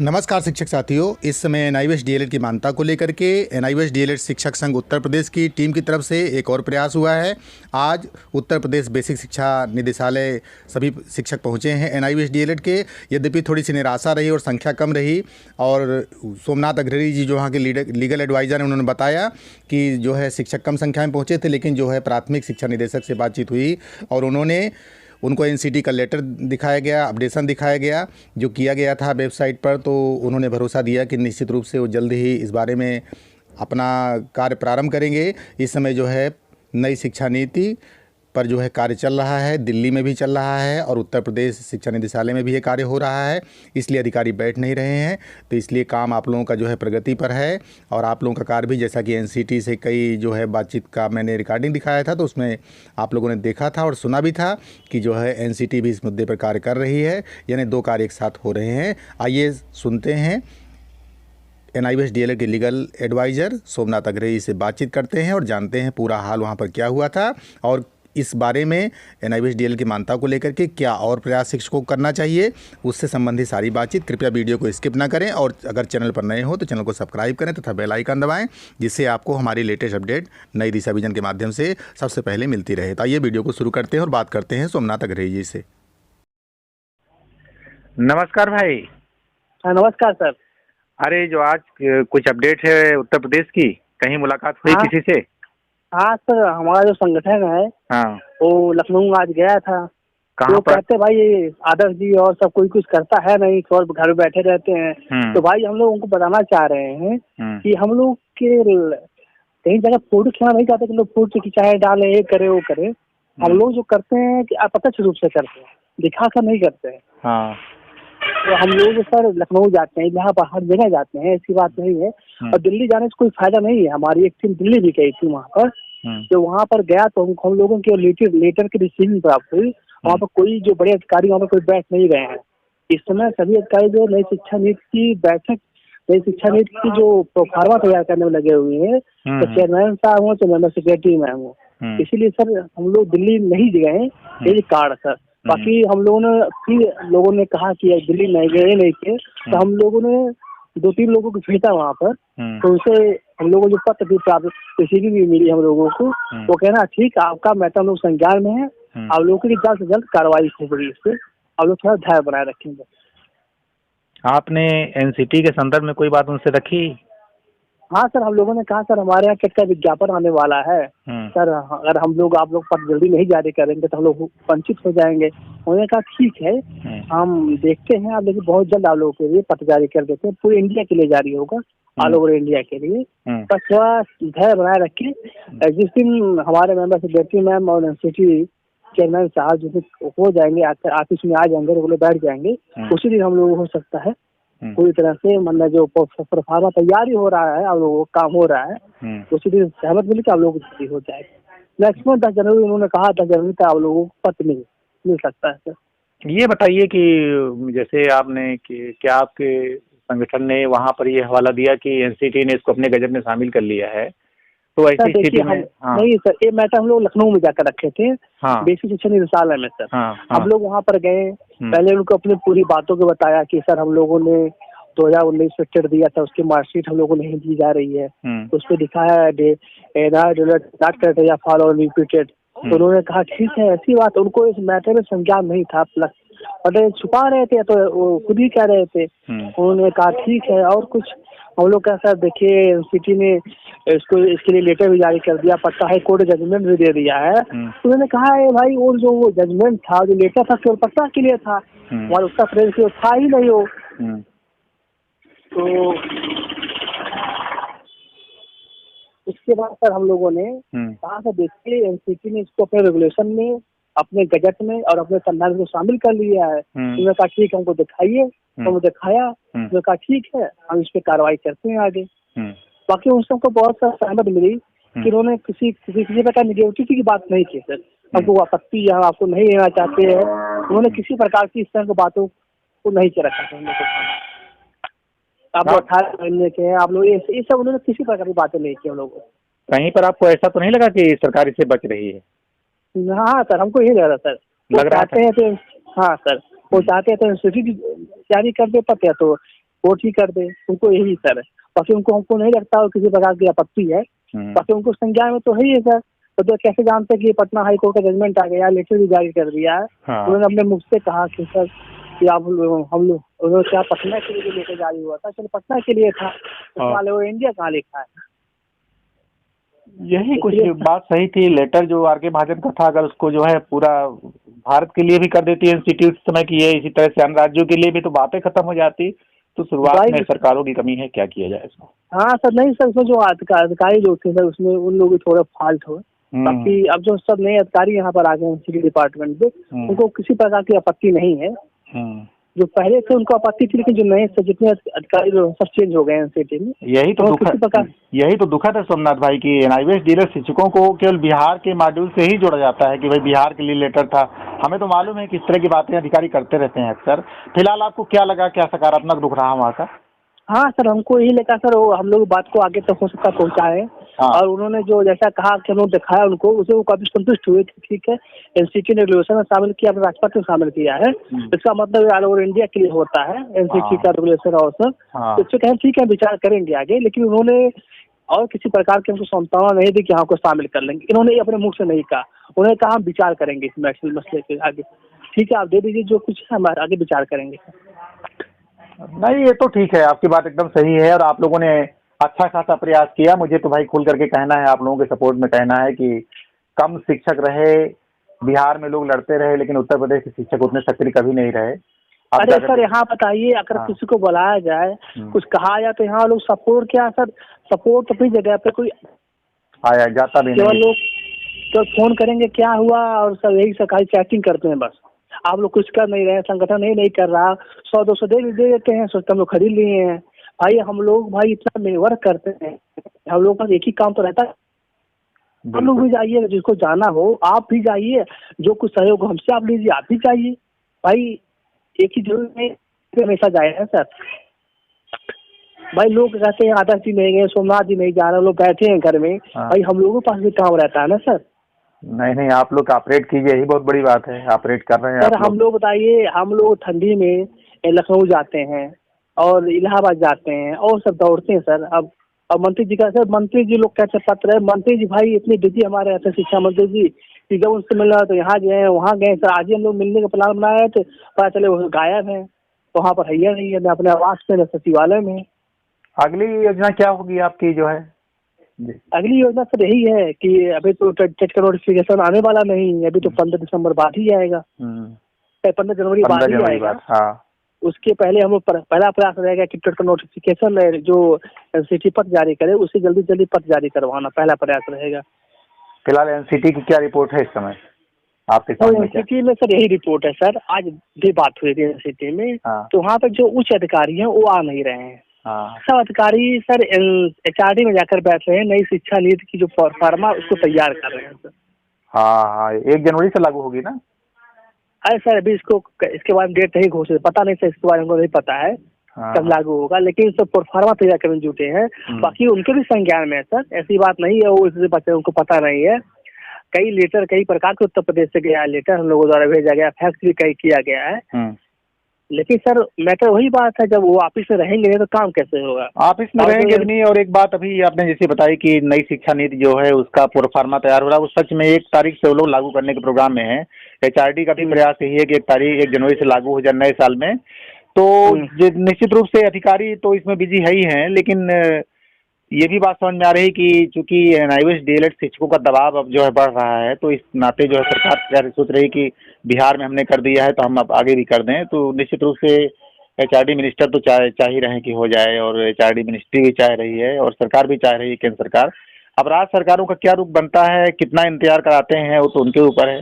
नमस्कार शिक्षक साथियों, इस समय एनआईवीएस डीएलएड की मान्यता को लेकर के एनआईवीएस डीएलएड शिक्षक संघ उत्तर प्रदेश की टीम की तरफ से एक और प्रयास हुआ है। आज उत्तर प्रदेश बेसिक शिक्षा निदेशालय सभी शिक्षक पहुंचे हैं एनआईवीएस डीएलएड के। यद्यपि थोड़ी सी निराशा रही और संख्या कम रही, और सोमनाथ अग्रणी जी जो वहाँ के लीगल एडवाइज़र हैं, उन्होंने बताया कि जो है शिक्षक कम संख्या में पहुँचे थे, लेकिन जो है प्राथमिक शिक्षा निदेशक से बातचीत हुई और उनको एनसीटी का लेटर दिखाया गया, अपडेशन दिखाया गया जो किया गया था वेबसाइट पर। तो उन्होंने भरोसा दिया कि निश्चित रूप से वो जल्द ही इस बारे में अपना कार्य प्रारंभ करेंगे। इस समय जो है नई शिक्षा नीति पर जो है कार्य चल रहा है, दिल्ली में भी चल रहा है और उत्तर प्रदेश शिक्षा निदेशालय में भी ये कार्य हो रहा है। इसलिए अधिकारी बैठ नहीं रहे हैं, तो इसलिए काम आप लोगों का जो है प्रगति पर है। और आप लोगों का कार्य भी, जैसा कि एनसीटी से कई जो है बातचीत का मैंने रिकॉर्डिंग दिखाया था, तो उसमें आप लोगों ने देखा था और सुना भी था कि जो है एनसीटी भी इस मुद्दे पर कार्य कर रही है, यानी दो कार्य एक साथ हो रहे हैं। आइए सुनते हैं एनआईवीएस डीएलएड के लीगल एडवाइज़र सोमनाथ अग्रणी से बातचीत करते हैं और जानते हैं पूरा हाल वहाँ पर क्या हुआ था और इस बारे में एनआईवीएस डीएलएड की मान्यता को लेकर के क्या और प्रयास शिक्षकों को करना चाहिए, उससे संबंधित सारी बातचीत। कृपया वीडियो को स्किप ना करें और अगर चैनल पर नए हो तो चैनल को सब्सक्राइब करें तथा बेल आइकन दबाएं, जिससे आपको हमारी लेटेस्ट अपडेट नई दिशा विजन के माध्यम से सबसे पहले मिलती रहे। तो आइए वीडियो को शुरू करते हैं और बात करते हैं सोमनाथ अग्रणी जी से। नमस्कार भाई। हाँ नमस्कार सर। अरे जो आज कुछ अपडेट है उत्तर प्रदेश की, कहीं मुलाकात हुई हाँ किसी से? हाँ सर, हमारा जो संगठन है हाँ। वो लखनऊ आज गया था। कहाँ तो पर? कहते भाई ये आदर्श जी और सब कोई कुछ करता है नहीं, और घर में बैठे रहते हैं। तो भाई हम लोग उनको बताना चाह रहे हैं कि हम लोग के कहीं जगह फोटो खींचना नहीं चाहते कि लोग फोटो खिंचाए डाले, ये करे वो करे। हम लोग जो करते हैं कि अप्रत्यक्ष रूप से करते हैं, दिखा कर नहीं करते हैं। हाँ। तो हम लोग सर लखनऊ जाते हैं, जहाँ बाहर जगह जाते हैं, ऐसी बात नहीं है। और दिल्ली जाने से कोई फायदा नहीं है। हमारी एक टीम दिल्ली भी गई थी वहाँ पर। तो वहाँ पर गया तो हम लोगों के लेटर की रिसीविंग प्राप्त हुई। वहाँ पर कोई जो बड़े अधिकारी वहाँ पर कोई बैठ नहीं रहे हैं इस समय। सभी अधिकारी जो नई शिक्षा नीति की बैठक, नई शिक्षा नीति की जो प्रोफार्मा तैयार करने में लगे हुए हैं, तो चेयरमैन साहब हो, तो मेंबर सेक्रेटरी मैम हो। इसीलिए सर हम लोग दिल्ली नहीं गए, यही कारण सर। बाकी हम लोगों ने फिर लोगों ने कहा कि दिल्ली नहीं गए नहीं थे, तो हम लोगों ने 2-3 लोगों को भेजा वहाँ पर। तो उनसे हम लोगों को जो पत्र भी प्राप्त रिसीविंग भी मिली हम लोगों को, वो कहना ठीक आपका मैटर हम लोग संज्ञान में है, आप लोगों की जल्द से जल्द कार्रवाई होगी। इस पर आप लोग थोड़ा धैर्य बनाए रखेंगे। आपने एनसीटी के संदर्भ में कोई बात उनसे रखी? हाँ सर, हम लोगों ने कहा सर हमारे यहाँ कितना विज्ञापन आने वाला है सर, अगर हम लोग आप लोग पत्र जल्दी नहीं जारी करेंगे तो हम लोग वंचित हो जाएंगे। उन्होंने कहा ठीक है, हम देखते हैं, आप लेकिन बहुत जल्द आप लोगों के लिए पत्र जारी कर देते हैं, पूरे इंडिया के लिए जारी होगा, ऑल ओवर इंडिया के लिए। बस थोड़ा धैर्य बनाए रखें। जिस दिन हमारे मेंबर सेक्रेटरी मैम और एनसीटी चेयरमैन साहब जिस दिन हो जाएंगे, ऑफिस में आ जाएंगे, वो लोग बैठ जाएंगे, उसी दिन हम लोग हो सकता है पूरी तरह से मतलब जो प्रोफार्मा तैयारी हो रहा है, आप लोगों का काम हो रहा है, उसी दिन सहमत मिली कि आप लोगों को हो जाएगा। मैक्सिमम 10 जनवरी उन्होंने कहा 10 जनवरी तक आप लोगों को पत्र मिल सकता है सर। ये बताइए कि जैसे आपने कि क्या आपके संगठन ने वहाँ पर ये हवाला दिया कि एनसीटी ने इसको अपने गजट में शामिल कर लिया है, तो ऐसी स्थिति में? नहीं सर, ये मैटर हम लोग लखनऊ में जाकर रखे थे, बेसिक शिक्षा निदेशालय में सर। हम लोग वहाँ पर गए, पहले उनको अपनी पूरी बातों को बताया कि सर हम लोगों ने 2019 में टेट दिया था, उसकी मार्कशीट हम लोगों को नहीं दी जा रही है, तो उस पर दिखाया है फॉलो रिपीटेड। तो उन्होंने कहा ठीक है, ऐसी बात, उनको इस मैटर में संज्ञान नहीं था, प्लस और छुपा रहे थे, तो वो खुद ही कह रहे थे। उन्होंने कहा ठीक है, और कुछ हम लोग का सर देखिए एनसीटी ने इसके लिए लेटर भी जारी कर दिया, पटना हाई कोर्ट जजमेंट भी दे दिया है। उन्होंने कहा है भाई, और जो वो जजमेंट था, जो लेटर था, केवल पटना के लिए था और उसका प्रेस था ही नहीं हो। तो उसके बाद सर हम लोगों ने कहा था देखिए एनसीटी ने इसको अपने रेगुलेशन में, अपने गजट में और अपने संविधान को शामिल कर लिया है। उन्होंने कहा ठीक है, हमको दिखाइए, तो मुझे दिखाया। उन्होंने कहा ठीक है, हम इस पे कार्रवाई करते हैं आगे। बाकी उन सबको बहुत सा सहमत मिली कि उन्होंने किसी प्रकार निगेटिविटी की बात नहीं की सर, हमको आपत्ति या आपको नहीं लेना चाहते हैं, उन्होंने किसी प्रकार की इस तरह की बातों को नहीं कर रखा था। आप लोग 18 महीने के हैं, आप लोग ये सब उन्होंने किसी प्रकार की बातें नहीं की हम लोगों को। कहीं पर आपको ऐसा तो नहीं लगा कि सरकार इससे बच रही है? हाँ सर, हमको यही लग रहा सर, लग रहा है तो। हाँ सर, वो चाहते हैं तो एनसीटी जारी कर दे पाते, तो कोर्ट ही कर दे, उनको यही सर है। बाकी उनको हमको नहीं लगता और किसी प्रकार की आपत्ति है, बाकी उनको संज्ञान में तो है ही है सर। तो कैसे जानते कि पटना हाई कोर्ट का जजमेंट आ गया, लेटर भी जारी कर दिया है। उन्होंने अपने मुख से कहा कि सर कि आप हम लोग, उन्होंने क्या पटना के लिए लेटर जारी हुआ था, चलो पटना के लिए था, वो इंडिया कहाँ लिखा है। यही कुछ बात सही थी। लेटर जो आर.के. महाजन का था, अगर उसको जो है पूरा भारत के लिए भी कर देती एनसीटी उस समय की है, इसी तरह से अन्य राज्यों के लिए भी, तो बातें खत्म हो जाती। तो शुरुआत में सरकारों की कमी है, क्या किया जाए इसको। हाँ सर, नहीं सर, उसमें जो अधिकारी जो थे सर, उसमें उन लोगों की थोड़ा फॉल्ट हो। बाकी अब जो सब नए अधिकारी यहाँ पर आ गए एनसीटी डिपार्टमेंट में, उनको किसी प्रकार की आपत्ति नहीं है। जो पहले थे उनको आपत्ति थी, लेकिन जो नए जितने अधिकारी जो सब चेंज हो गए एनसीटी में। यही तो दुखद है सोमनाथ भाई की एनआईवीएस डीलर शिक्षकों को केवल बिहार के मॉड्यूल से ही जोड़ा जाता है कि भाई बिहार के लिए लेटर था। हमें तो मालूम है कि इस तरह की बातें अधिकारी करते रहते हैं अक्सर। फिलहाल आपको क्या लगा, क्या सकारात्मक रुख रहा वहाँ का? हाँ सर, हमको यही लगा सर, वो हम लोग बात को आगे तक हो सकता पहुँचाए। और उन्होंने जो जैसा कहा कि हम लोग दिखाया उनको, उसे वो काफी संतुष्ट हुए कि ठीक है, एनसीटी ने रेगुलेशन में शामिल किया, अपने राजपत्र में शामिल किया है। इसका मतलब ऑल ओवर इंडिया के लिए होता है एनसीटी का रेगुलेशन। और सर तो कहें ठीक है, विचार करेंगे आगे, लेकिन उन्होंने और किसी प्रकार की हमको सांत्वना नहीं दी कि हाँ को शामिल कर लेंगे। इन्होंने अपने मुख से नहीं कहा, उन्होंने कहा हम विचार करेंगे इस मसले के आगे। ठीक है, आप दे दीजिए जो कुछ है, हम आगे विचार करेंगे। नहीं, ये तो ठीक है, आपकी बात एकदम सही है और आप लोगों ने अच्छा खासा प्रयास किया। मुझे तो भाई खुल करके कहना है, आप लोगों के सपोर्ट में कहना है कि कम शिक्षक रहे, बिहार में लोग लड़ते रहे, लेकिन उत्तर प्रदेश के शिक्षक उतने सक्रिय कभी नहीं रहे। अरे सर, यहाँ बताइए, अगर किसी को बुलाया जाए, कुछ कहा जाए, तो यहाँ लोग सपोर्ट क्या सर, सपोर्ट अपनी जगह पे कोई आया जाता भी नहीं। लोग तो फोन करेंगे क्या हुआ, और सब यही सरकारी चैटिंग करते हैं बस। आप लोग कुछ कर नहीं रहे, संगठन नहीं कर रहा, 100-200 दे देते हैं, सोचते हम लोग खरीद लिए हैं। भाई हम लोग भाई इतना वर्क करते हैं, हम लोग का एक ही काम तो रहता है। हम लोग भी जाइए, जिसको जाना हो आप भी जाइए, जो कुछ सहयोग हमसे आप लीजिए, आप भी जाइए। भाई एक ही जरूर नहीं हमेशा जाए सर। भाई लोग कहते हैं आदर्श जी नहीं गए, सोमनाथ जी नहीं जा रहे, लोग बैठे हैं घर में। भाई हम लोगों के पास भी काम रहता है ना सर। नहीं, आप लोग ऑपरेट कीजिए, यही बहुत बड़ी बात है, ऑपरेट कर रहे हैं सर। हम लोग बताइए, हम लोग ठंडी में लखनऊ जाते हैं और इलाहाबाद जाते हैं और सब दौड़ते हैं सर। अब मंत्री जी का सर, मंत्री जी लोग कहते पत्र है, मंत्री जी भाई इतनी बिजी हमारे यहाँ शिक्षा मंत्री जी कि जब उनसे मिलना तो यहाँ गए, वहाँ गए सर। आज ही हम लोग मिलने का प्लान बनाया तो पता चले वो गायब है, वहाँ पर है नहीं है, अपने आवास में, सचिवालय में। अगली योजना क्या होगी आपकी जो है? अगली योजना सर यही है कि अभी तो टेट का नोटिफिकेशन आने वाला नहीं है, अभी तो 15 दिसंबर बाद ही आएगा, 15 जनवरी बाद ही आएगा। उसके पहले हम लोग पहला प्रयास रहेगा कि टेट का नोटिफिकेशन जो एनसीटी पत्र जारी करे, उससे जल्दी पत्र जारी करवाना पहला प्रयास रहेगा। फिलहाल एनसीटी की क्या रिपोर्ट है इस समय आपके सामने? एनसीटी में सर यही रिपोर्ट है सर। आज भी बात हुई थी एनसीटी में, तो वहाँ पर जो उच्च अधिकारी हैं वो आ नहीं रहे हैं। सब अधिकारी सर एचआरडी में जाकर बैठ रहे हैं, नई शिक्षा नीति की जो फॉर्मा उसको तैयार कर रहे हैं सर। हाँ, 1 जनवरी से लागू होगी ना? अरे सर अभी इसके बारे में डेट नहीं घोषित, पता नहीं सर, इसके बारे में हमको नहीं पता है कब लागू होगा, लेकिन सब फॉर्मा तैयार करने जुटे हैं। बाकी उनके भी संज्ञान में है सर, ऐसी बात नहीं है वो इससे बच्चे उनको पता नहीं है। कई लेटर कई प्रकार के उत्तर प्रदेश से गया लेटर, हम लोगों द्वारा भेजा गया, फैक्स भी कई किया गया है। लेकिन सर मैटर वही बात है, जब वो ऑफिस में रहेंगे नहीं तो काम कैसे होगा? ऑफिस में रहेंगे भी नहीं। और एक बात अभी आपने जैसे बताई कि नई शिक्षा नीति जो है उसका प्रोफार्मा तैयार हो रहा है, वो सच में 1 तारीख से वो लोग लागू करने के प्रोग्राम में है। एचआरडी का भी प्रयास यही है कि 1 जनवरी से लागू हो जाए नए साल में। तो निश्चित रूप से अधिकारी तो इसमें बिजी है ही हैं, लेकिन ये भी बात समझ में आ रही कि चूंकि एनआईवीएस डीएलएड शिक्षकों का दबाव अब जो है बढ़ रहा है, तो इस नाते जो है सरकार सोच रही कि बिहार में हमने कर दिया है तो हम अब आगे भी कर दें। तो निश्चित रूप से एचआरडी मिनिस्टर तो चाह ही रहे हैं कि हो जाए, और एचआरडी मिनिस्ट्री भी चाह रही है और सरकार भी चाह रही है, केंद्र सरकार। अब राज्य सरकारों का क्या रुख बनता है, कितना इंतजार कराते हैं, वो तो उनके ऊपर है।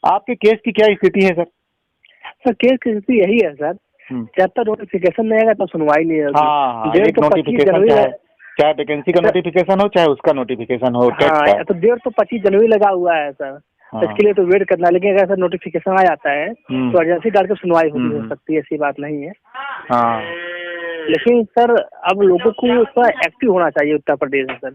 आपके केस की क्या स्थिति है सर? सर केस की स्थिति यही है सर, जब तक नोटिफिकेशन नहीं आएगा तो सुनवाई नहीं होगी। एक नोटिफिकेशन चाहे वैकेंसी का नोटिफिकेशन हो चाहे उसका नोटिफिकेशन हो। तो डेट तो 25 जनवरी लगा हुआ है सर। इसके लिए तो वेट करना, लेकिन अगर सर नोटिफिकेशन आ जाता है तो एजेंसी डाल के सुनवाई हो सकती है, ऐसी बात नहीं है। लेकिन सर अब लोगों को थोड़ा एक्टिव होना चाहिए उत्तर प्रदेश में सर।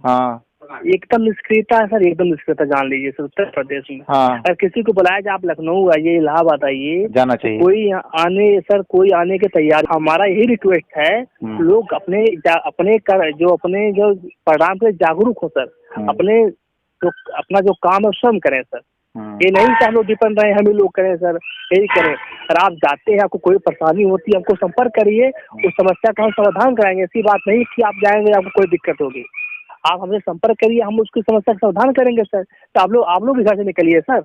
एकदम निष्क्रियता है सर, एकदम निष्क्रियता जान लीजिए सर उत्तर प्रदेश में। हाँ। अगर किसी को बुलाया जाए आप लखनऊ आइए, इलाहाबाद आइए, जाना चाहिए। कोई आने के तैयार। हमारा यही रिक्वेस्ट है, लोग अपने जो परिणाम के जागरूक हो सर, अपना जो काम है स्वयं करें सर। ये नहीं कि हम लोग डिपेंड रहे, हम ही लोग करें सर, यही करें। अगर आप जाते हैं, आपको कोई परेशानी होती है, हमको संपर्क करिए, उस समस्या का हम समाधान कराएंगे। ऐसी बात नहीं कि आप जाएंगे आपको कोई दिक्कत होगी। आप हमसे संपर्क करिए, हम उसकी समस्या का समाधान करेंगे सर। तो आप लोग घर से निकलिए सर।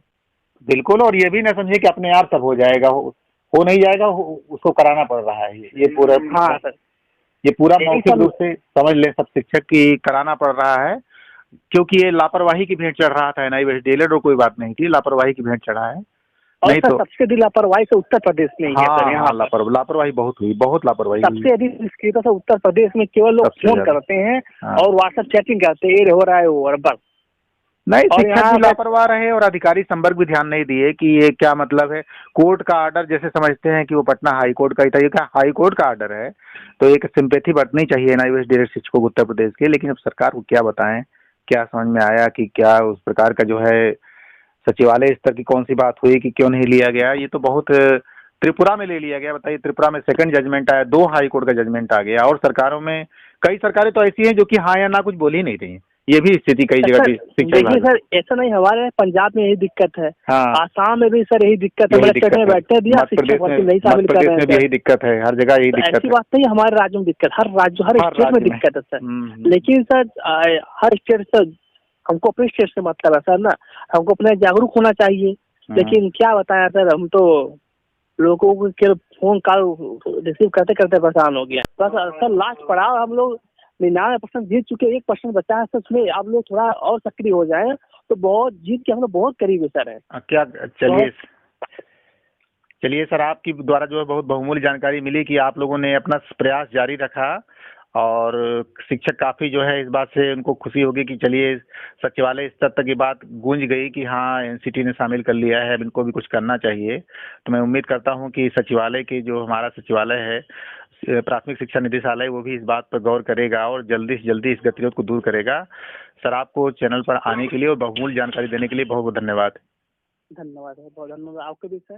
बिल्कुल। और ये भी ना समझिए कि अपने आप सब हो जाएगा, हो नहीं जाएगा, उसको कराना पड़ रहा है ये पूरा। हाँ सर, ये पूरा मौखिक रूप से समझ लें सब शिक्षक की कराना पड़ रहा है, क्योंकि ये लापरवाही की भेंट चढ़ रहा था एनआईवीएच डीएलएड, और कोई बात नहीं थी, लापरवाही की भेंट चढ़ा है। नहीं तो सबसे अधिक लापरवाही से उत्तर प्रदेश में ही है सर। यहाँ लापरवाही बहुत हुई, बहुत लापरवाही सबसे अधिक निष्क्रियता से उत्तर प्रदेश में। केवल लोग फोन करते हैं और व्हाट्सएप चैटिंग करते हैं, ये हो रहा है वो, और बस। नहीं, शिक्षक भी लापरवाह रहे और अधिकारी संपर्क भी ध्यान नहीं दिए कि ये क्या मतलब है। कोर्ट का आर्डर जैसे समझते हैं कि वो पटना हाई कोर्ट का ही था, ये क्या हाई कोर्ट का आर्डर है, तो एक सिंपैथी बरतनी चाहिए एनआईवीएच डीएलएड शिक्षकों को उत्तर प्रदेश के। लेकिन अब सरकार को क्या बताएं, क्या समझ में आया कि क्या उस प्रकार का जो है सचिवालय स्तर की कौन सी बात हुई कि क्यों नहीं लिया गया। ये तो बहुत त्रिपुरा में ले लिया गया। बताइए, त्रिपुरा में सेकंड जजमेंट आया, 2 हाई कोर्ट का जजमेंट आ गया, और सरकारों में कई सरकारें तो ऐसी हैं जो कि हाँ या ना कुछ बोल ही नहीं रही। ये भी स्थिति कई जगह की शिक्षा। देखिए सर, ऐसा नहीं, हमारे पंजाब में यही दिक्कत है। हाँ। आसाम में भी सर यही दिक्कत है। में बैठे दिया, शिक्षक भर्ती नहीं शामिल कर रहे हैं। यही दिक्कत है, हर जगह यही दिक्कत है। ऐसी बात नहीं, हमारे राज्य में दिक्कत, हर स्टेट में दिक्कत है सर। लेकिन सर हर स्टेट से हमको अपने स्टेट से मतलब है सर ना, हमको अपने जागरूक होना चाहिए। लेकिन क्या बताया सर, हम तो लोगों को फोन कॉल रिसीव करते करते परेशान हो गया। बस सर लास्ट पड़ाव हम लोग 99% जीत चुके, 1% बचा है सर। उसमें आप लोग थोड़ा और सक्रिय हो जाए तो बहुत जीत के हम लोग बहुत करीब है सर। क्या चलिए सर, आपकी द्वारा जो है बहुत बहुमूल्य जानकारी मिली कि आप लोगों ने अपना प्रयास जारी रखा, और शिक्षक काफ़ी जो है इस बात से उनको खुशी होगी कि चलिए सचिवालय स्तर तक ये बात गूंज गई कि हाँ एनसीटी ने शामिल कर लिया है, इनको भी कुछ करना चाहिए। तो मैं उम्मीद करता हूँ कि सचिवालय की जो हमारा सचिवालय है प्राथमिक शिक्षा निदेशालय, वो भी इस बात पर गौर करेगा और जल्दी से जल्दी इस गतिरोध को दूर करेगा। सर, आपको चैनल पर आने के लिए और बहुमूल्य जानकारी देने के लिए बहुत बहुत धन्यवाद। धन्यवाद, बहुत धन्यवाद आपके भी सर।